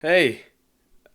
Hey,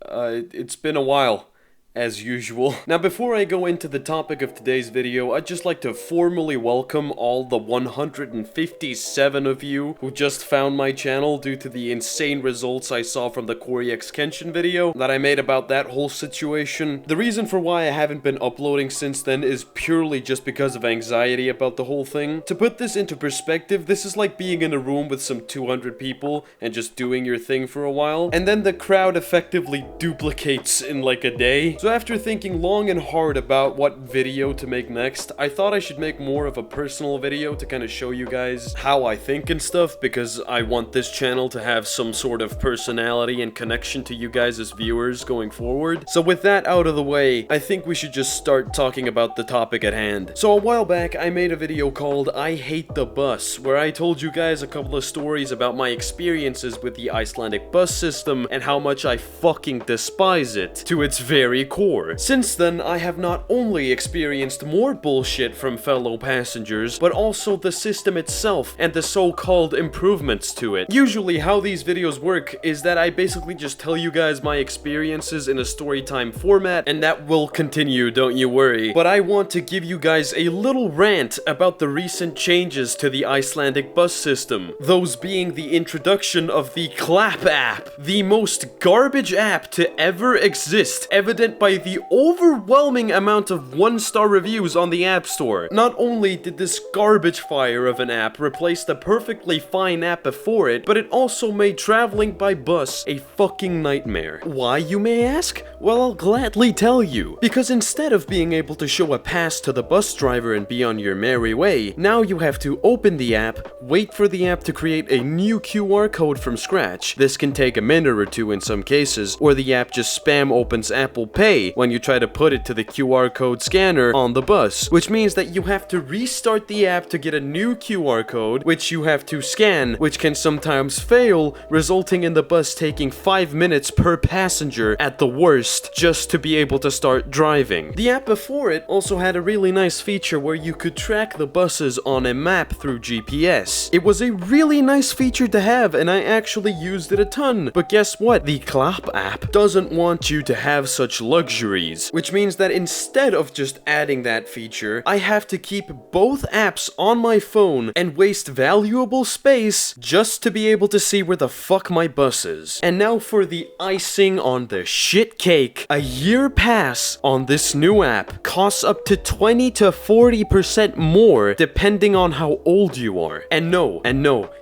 it's been a while, as usual. Now before I go into the topic of today's video, I'd just like to formally welcome all the 157 of you who just found my channel due to the insane results I saw from the Corey X Kenshin video that I made about that whole situation. The reason for why I haven't been uploading since then is purely just because of anxiety about the whole thing. To put this into perspective, this is like being in a room with some 200 people and just doing your thing for a while, and then the crowd effectively duplicates in like a day. So after thinking long and hard about what video to make next, I thought I should make more of a personal video to kind of show you guys how I think and stuff, because I want this channel to have some sort of personality and connection to you guys as viewers going forward. So with that out of the way, I think we should just start talking about the topic at hand. So a while back, I made a video called I Hate the Bus, where I told you guys a couple of stories about my experiences with the Icelandic bus system and how much I fucking despise it to its very core. Since then, I have not only experienced more bullshit from fellow passengers, but also the system itself and the so-called improvements to it. Usually how these videos work is that I basically just tell you guys my experiences in a storytime format, and that will continue, don't you worry. But I want to give you guys a little rant about the recent changes to the Icelandic bus system. Those being the introduction of the Clap app, the most garbage app to ever exist, evident by the overwhelming amount of 1-star reviews on the App Store. Not only did this garbage fire of an app replace the perfectly fine app before it, but it also made traveling by bus a fucking nightmare. Why, you may ask? Well, I'll gladly tell you. Because instead of being able to show a pass to the bus driver and be on your merry way, now you have to open the app, wait for the app to create a new QR code from scratch. This can take a minute or two in some cases, or the app just spam opens Apple Pay when you try to put it to the QR code scanner on the bus, which means that you have to restart the app to get a new QR code, which you have to scan, which can sometimes fail, resulting in the bus taking 5 minutes per passenger at the worst, just to be able to start driving. The app before it also had a really nice feature where you could track the buses on a map through GPS. It was a really nice feature to have, and I actually used it a ton. But guess what? The Clap app doesn't want you to have such luxuries, which means that instead of just adding that feature, I have to keep both apps on my phone and waste valuable space just to be able to see where the fuck my bus is. And now for the icing on the shit cake. A year pass on this new app costs up to 20 to 40% more depending on how old you are. And no,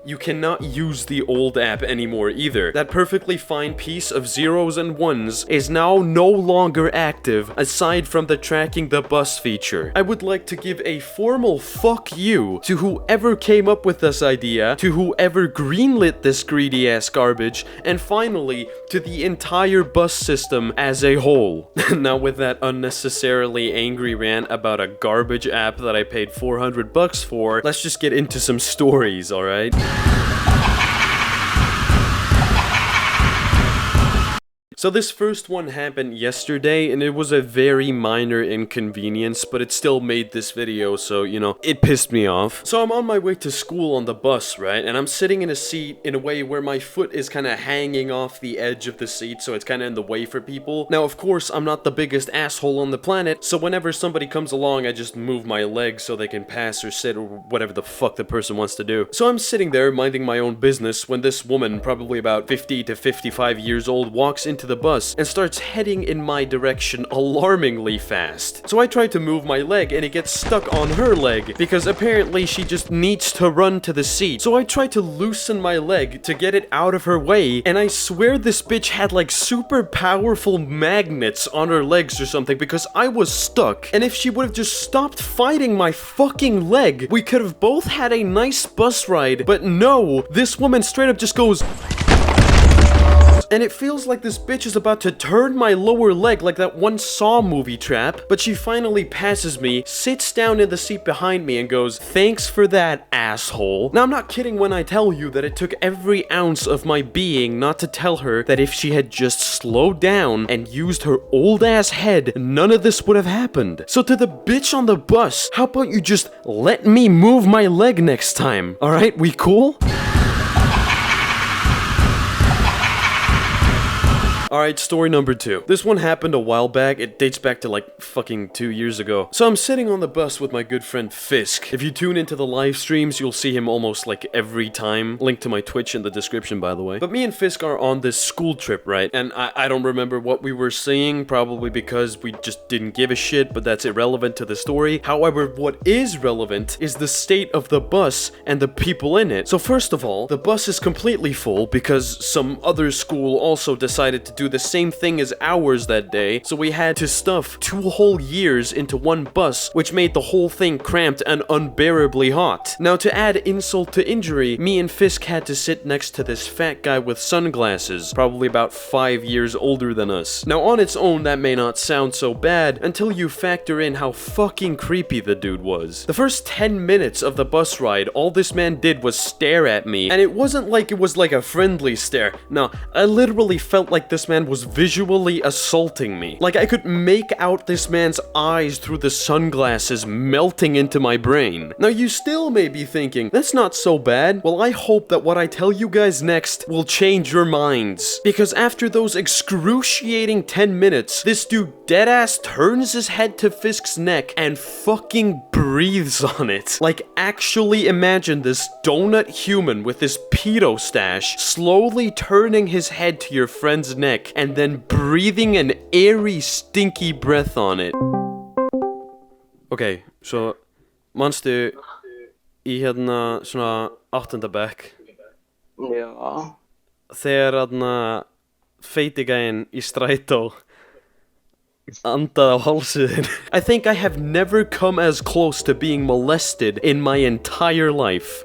you cannot use the old app anymore either. That perfectly fine piece of zeros and ones is now no longer active aside from the tracking the bus feature. I would like to give a formal fuck you to whoever came up with this idea, to whoever greenlit this greedy ass garbage, and finally to the entire bus system as a whole. Now with that unnecessarily angry rant about a garbage app that I paid 400 bucks for, let's just get into some stories, alright? So this first one happened yesterday, and it was a very minor inconvenience, but it still made this video, so, you know, it pissed me off. So I'm on my way to school on the bus, right, and I'm sitting in a seat in a way where my foot is kind of hanging off the edge of the seat, so it's kind of in the way for people. Now, of course, I'm not the biggest asshole on the planet, so whenever somebody comes along, I just move my legs so they can pass or sit or whatever the fuck the person wants to do. So I'm sitting there minding my own business when this woman, probably about 50 to 55 years old, walks into the bus and starts heading in my direction alarmingly fast. So I try to move my leg and it gets stuck on her leg because apparently she just needs to run to the seat. So I try to loosen my leg to get it out of her way, and I swear this bitch had like super powerful magnets on her legs or something because I was stuck. And if she would have just stopped fighting my fucking leg, we could have both had a nice bus ride. But no, this woman straight up just goes, and it feels like this bitch is about to turn my lower leg like that one Saw movie trap, but she finally passes me, sits down in the seat behind me and goes, "Thanks for that, asshole." Now I'm not kidding when I tell you that it took every ounce of my being not to tell her that if she had just slowed down and used her old ass head, none of this would have happened. So to the bitch on the bus, how about you just let me move my leg next time? Alright, we cool? Alright, story number 2. This one happened a while back. It dates back to like fucking 2 years ago. So I'm sitting on the bus with my good friend Fisk. If you tune into the live streams, you'll see him almost like every time. Link to my Twitch in the description, by the way. But me and Fisk are on this school trip, right? And I don't remember what we were saying, probably because we just didn't give a shit, but that's irrelevant to the story. However, what is relevant is the state of the bus and the people in it. So first of all, the bus is completely full because some other school also decided to do the same thing as ours that day, so we had to stuff 2 whole years into one bus, which made the whole thing cramped and unbearably hot. Now, to add insult to injury, me and Fisk had to sit next to this fat guy with sunglasses, probably about 5 years older than us. Now, on its own, that may not sound so bad until you factor in how fucking creepy the dude was. The first 10 minutes of the bus ride, all this man did was stare at me, and it wasn't like it was like a friendly stare. No, I literally felt like this man was visually assaulting me. Like I could make out this man's eyes through the sunglasses melting into my brain. Now you still may be thinking, that's not so bad. Well, I hope that what I tell you guys next will change your minds. Because after those excruciating 10 minutes, this dude deadass turns his head to Fisk's neck and fucking breathes on it. Like, actually imagine this donut human with this pedo stash slowly turning his head to your friend's neck and then breathing an airy, stinky breath on it. Okay, so manstu í hérna svona 8. bekk Já. þegar hérna feitigæinn í strætó andaði á hálsiðin. I think I have never come as close to being molested in my entire life.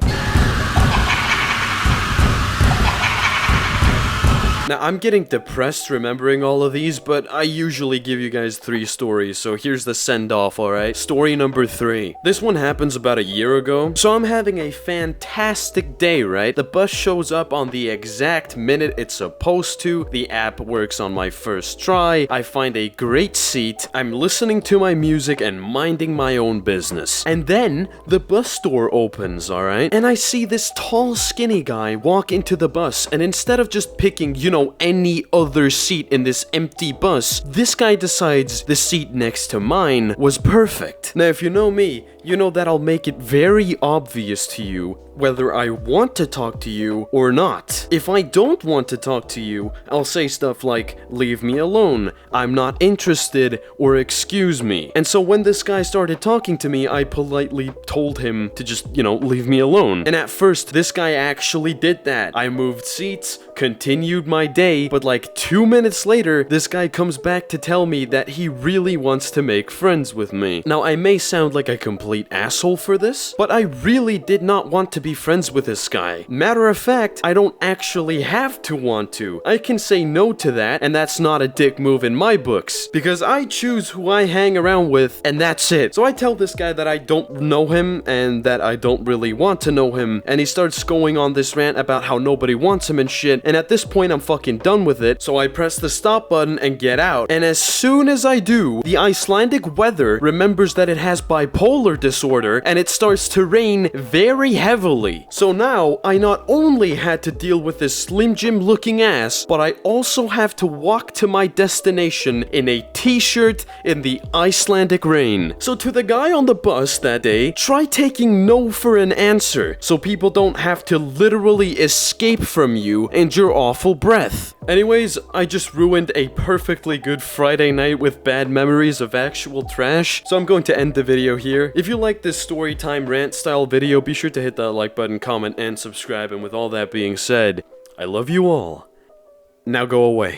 Now, I'm getting depressed remembering all of these, but I usually give you guys 3 stories, so here's the send-off, alright? Story number 3. This one happens about a year ago. So I'm having a fantastic day, right? The bus shows up on the exact minute it's supposed to, the app works on my first try, I find a great seat, I'm listening to my music and minding my own business. And then, the bus door opens, alright? And I see this tall, skinny guy walk into the bus, and instead of just picking, you know, any other seat in this empty bus, this guy decides the seat next to mine was perfect. Now, if you know me, you know that I'll make it very obvious to you whether I want to talk to you or not. If I don't want to talk to you, I'll say stuff like, leave me alone, I'm not interested, or excuse me. And so when this guy started talking to me, I politely told him to just, you know, leave me alone. And at first, this guy actually did that. I moved seats, continued my day, but like 2 minutes later, this guy comes back to tell me that he really wants to make friends with me. Now, I may sound like a complete asshole for this, but I really did not want to be friends with this guy. Matter of fact, I don't actually have to want to. I can say no to that, and that's not a dick move in my books, because I choose who I hang around with, and that's it. So I tell this guy that I don't know him, and that I don't really want to know him, and he starts going on this rant about how nobody wants him and shit, and at this point I'm fucking done with it, so I press the stop button and get out. And as soon as I do, the Icelandic weather remembers that it has bipolar disorder, and it starts to rain very heavily. So now, I not only had to deal with this Slim Jim looking ass, but I also have to walk to my destination in a t-shirt in the Icelandic rain. So to the guy on the bus that day, try taking no for an answer, so people don't have to literally escape from you and your awful breath. Anyways, I just ruined a perfectly good Friday night with bad memories of actual trash, so I'm going to end the video here. If you like this story time rant style video, be sure to hit that like button, comment, and subscribe, and with all that being said, I love you all. Now go away.